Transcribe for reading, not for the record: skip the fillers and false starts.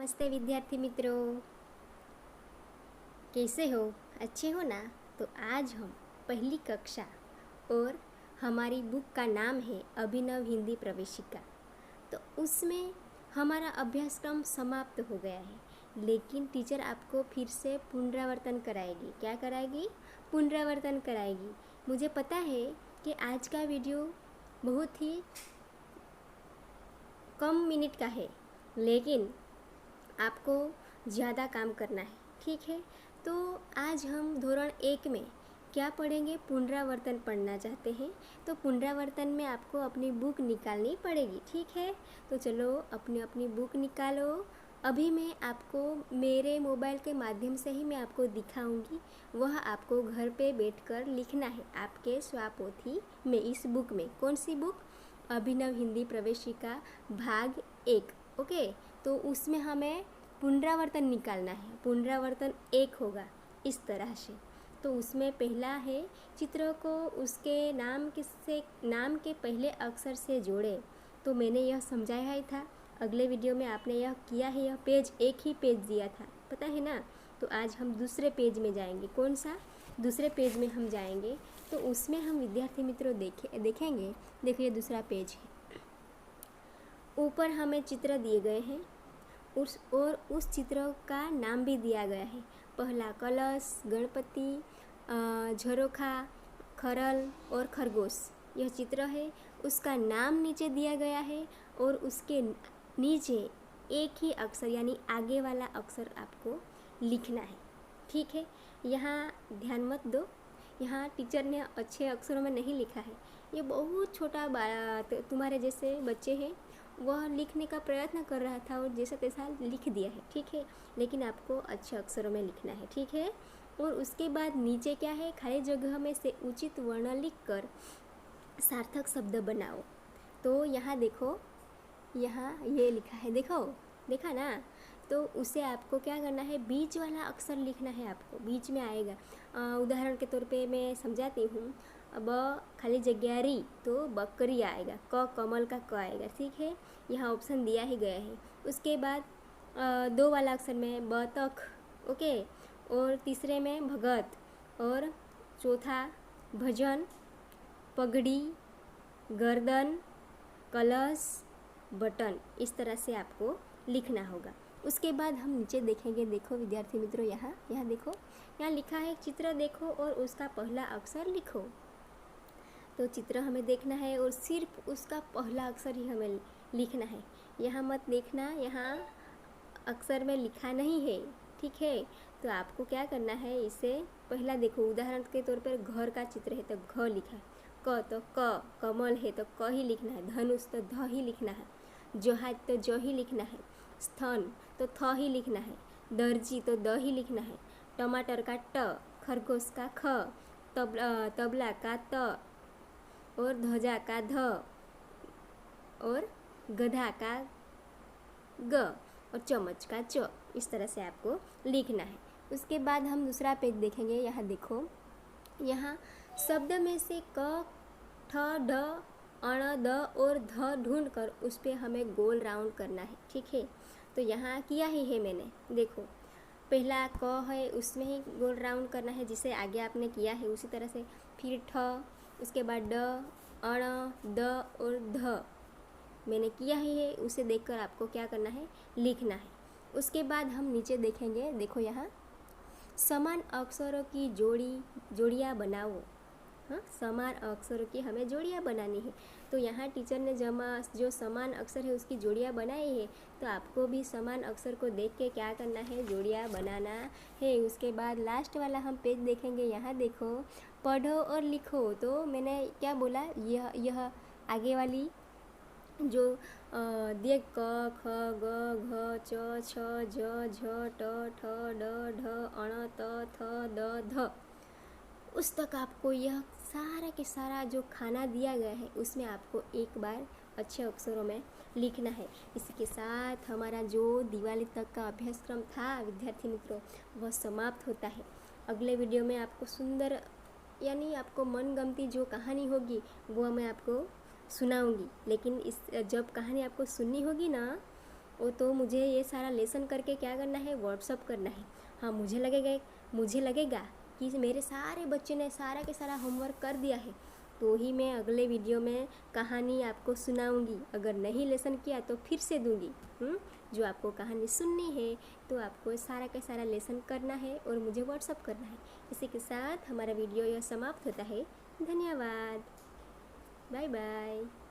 नमस्ते विद्यार्थी मित्रों, कैसे हो? अच्छे हो ना? तो आज हम पहली कक्षा और हमारी बुक का नाम है अभिनव हिंदी प्रवेशिका। तो उसमें हमारा अभ्यासक्रम समाप्त हो गया है, लेकिन टीचर आपको फिर से पुनरावर्तन कराएगी। क्या कराएगी? पुनरावर्तन कराएगी। मुझे पता है कि आज का वीडियो बहुत ही कम मिनट का है, लेकिन आपको ज़्यादा काम करना है, ठीक है? तो आज हम धोरण 1 में क्या पढ़ेंगे? पुनरावर्तन पढ़ना चाहते हैं, तो पुनरावर्तन में आपको अपनी बुक निकालनी पड़ेगी, ठीक है? तो चलो अपनी अपनी बुक निकालो। अभी मैं आपको मेरे मोबाइल के माध्यम से ही मैं आपको दिखाऊंगी, वह आपको घर पे बैठकर लिखना है आपके स्वापोथी में। इस बुक में कौन सी बुक? अभिनव हिंदी प्रवेशिका भाग 1, ओके। तो उसमें हमें पुनरावर्तन निकालना है। पुनरावर्तन 1 होगा इस तरह से। तो उसमें पहला है, चित्र को उसके नाम के पहले अक्षर से जोड़े। तो मैंने यह समझाया ही था, अगले वीडियो में आपने यह किया है। यह पेज एक ही पेज दिया था, पता है ना? तो आज हम दूसरे पेज में जाएंगे। कौन सा? दूसरे पेज में हम जाएंगे। तो उसमें हम विद्यार्थी मित्रों देखेंगे। देखिए दूसरा पेज है। ऊपर हमें चित्र दिए गए हैं उस चित्र का नाम भी दिया गया है। पहला कलश, गणपति, झरोखा, खरल और खरगोश, यह चित्र है। उसका नाम नीचे दिया गया है और उसके नीचे एक ही अक्षर यानी आगे वाला अक्षर आपको लिखना है, ठीक है? यहाँ ध्यान मत दो, यहाँ टीचर ने अच्छे अक्षरों में नहीं लिखा है। ये बहुत छोटा तुम्हारे जैसे बच्चे हैं, वह लिखने का प्रयत्न कर रहा था और जैसा तैसा लिख दिया है, ठीक है? लेकिन आपको अच्छे अक्षरों में लिखना है, ठीक है? और उसके बाद नीचे क्या है? खाली जगह में से उचित वर्ण लिखकर सार्थक शब्द बनाओ। तो यहाँ देखो, यहाँ ये लिखा है, देखा ना? तो उसे आपको क्या करना है? बीच वाला अक्षर लिखना है आपको, बीच में आएगा। उदाहरण के तौर पे मैं समझाती हूँ। ब खाली जगह री, तो बकरी आएगा। क कमल का क आएगा, ठीक है? यहाँ ऑप्शन दिया ही गया है। उसके बाद 2 वाला अक्षर में बतख, ओके। और तीसरे में भगत, और चौथा भजन, पगड़ी, गर्दन, कलश, बटन। इस तरह से आपको लिखना होगा। उसके बाद हम नीचे देखेंगे। देखो विद्यार्थी मित्रों, यहाँ देखो, यहाँ लिखा है चित्र देखो और उसका पहला अक्षर लिखो। तो चित्र हमें देखना है और सिर्फ उसका पहला अक्षर ही हमें लिखना है। यहाँ मत देखना, यहाँ अक्षर में लिखा नहीं है, ठीक है? तो आपको क्या करना है? इसे पहला देखो, उदाहरण के तौर पर घर का चित्र है तो घ लिखा है, क तो क, कमल है तो क ही लिखना है, धनुष तो ध ही लिखना है, जहाज तो ज ही लिखना है, स्तन तो थ ही लिखना है, दर्जी तो द ही लिखना है, टमाटर का ट, खरगोश का ख, तबला का त, और ध्वजा का ध, और गधा का ग, और चम्मच का च। इस तरह से आपको लिखना है। उसके बाद हम दूसरा पेज देखेंगे। यहाँ देखो, यहाँ शब्द में से क, ठ, ढ, अण, द और ध ढूंढ कर उस पर हमें गोल राउंड करना है, ठीक है? तो यहाँ किया ही है मैंने, देखो पहला क है, उसमें ही गोल राउंड करना है जिसे आगे आपने किया है उसी तरह से। फिर ठ, उसके बाद ड, अण, द और ध मैंने किया ही है, उसे देखकर आपको क्या करना है? लिखना है। उसके बाद हम नीचे देखेंगे। देखो यहाँ समान अक्षरों की जोड़ियाँ बनाओ। हाँ, समान अक्षरों की हमें जोड़ियाँ बनानी है। तो यहाँ टीचर ने जो समान अक्षर है उसकी जोड़ियाँ बनाई है, तो आपको भी समान अक्षर को देख के क्या करना है? जोड़ियाँ बनाना है। उसके बाद लास्ट वाला हम पेज देखेंगे। यहाँ देखो, पढ़ो और लिखो। तो मैंने क्या बोला? यह आगे वाली जो दिए क, ख, ग, घ, च, छ, ज, झ, ट, ठ, ड, ढ, अण, त, थ, द, ध, उस तक आपको यह सारा के सारा जो खाना दिया गया है उसमें आपको एक बार अच्छे अक्षरों में लिखना है। इसी के साथ हमारा जो दिवाली तक का अभ्यासक्रम था विद्यार्थी मित्रों, वह समाप्त होता है। अगले वीडियो में आपको सुंदर यानी आपको मनगमती जो कहानी होगी वो मैं आपको सुनाऊंगी। लेकिन जब कहानी आपको सुननी होगी ना, वो तो मुझे ये सारा लेसन करके क्या करना है, व्हाट्सअप करना है। हाँ, मुझे लगेगा कि मेरे सारे बच्चे ने सारा के सारा होमवर्क कर दिया है, तो ही मैं अगले वीडियो में कहानी आपको सुनाऊंगी। अगर नहीं लेसन किया तो फिर से दूंगी। जो आपको कहानी सुननी है तो आपको सारा का सारा लेसन करना है और मुझे व्हाट्सअप करना है। इसी के साथ हमारा वीडियो यह समाप्त होता है। धन्यवाद। Bye bye.